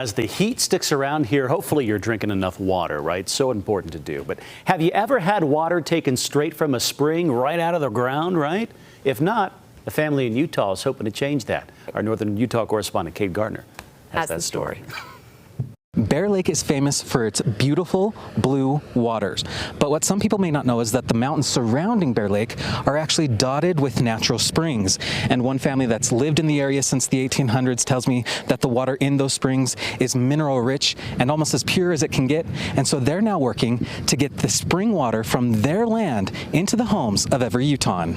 As the heat sticks around here, hopefully you're drinking enough water, right? So important to do. But have you ever had water taken straight from a spring right out of the ground, right? If not, a family in Utah is hoping to change that. Our Northern Utah correspondent, Kate Gardner, has that story. Bear Lake is famous for its beautiful blue waters, but what some people may not know is that the mountains surrounding Bear Lake are actually dotted with natural springs. And one family that's lived in the area since the 1800s tells me that the water in those springs is mineral rich and almost as pure as it can get. And so they're now working to get the spring water from their land into the homes of every Utahn.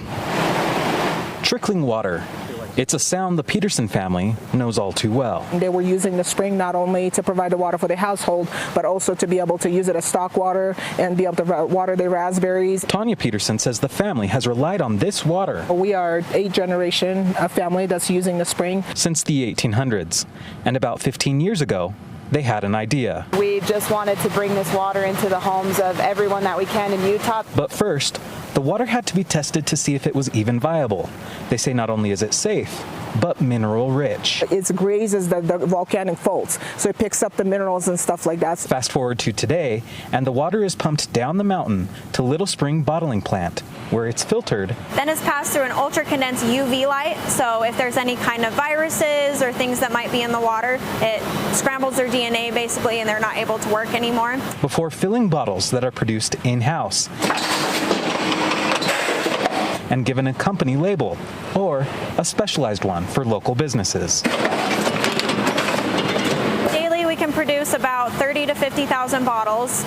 Trickling water. It's a sound the Peterson family knows all too well. They were using the spring not only to provide the water for the household, but also to be able to use it as stock water and be able to water their raspberries. Tanya Peterson says the family has relied on this water. We are 8th generation of family that's using the spring Since the 1800s. And about 15 years ago, they had an idea. We just wanted to bring this water into the homes of everyone that we can in Utah. But first, the water had to be tested to see if it was even viable. They say not only is it safe, but mineral rich. It grazes the volcanic faults, so it picks up the minerals and stuff like that. Fast forward to today, and the water is pumped down the mountain to Little Spring Bottling Plant, where it's filtered. Then it's passed through an ultra-condensed UV light, so if there's any kind of viruses or things that might be in the water, it scrambles their DNA basically and they're not able to work anymore. Before filling bottles that are produced in-house and given a company label or a specialized one for local businesses. Daily we can produce about 30 to 50,000 bottles,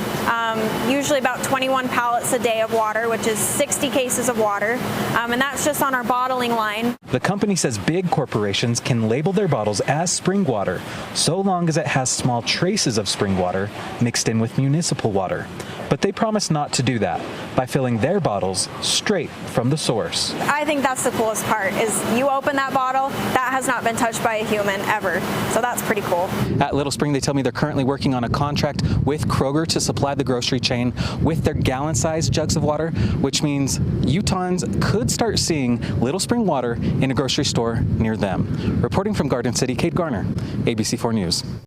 usually about 21 pallets a day of water, which is 60 cases of water, and that's just on our bottling line. The company says big corporations can label their bottles as spring water, so long as it has small traces of spring water mixed in with municipal water. But they promise not to do that by filling their bottles straight from the source. I think that's the coolest part, is you open that bottle, that has not been touched by a human ever. So that's pretty cool. At Little Spring, they tell me they're currently working on a contract with Kroger to supply the grocery chain with their gallon-sized jugs of water, which means Utahns could start seeing Little Spring water in a grocery store near them. Reporting from Garden City, Kate Garner, ABC4 News.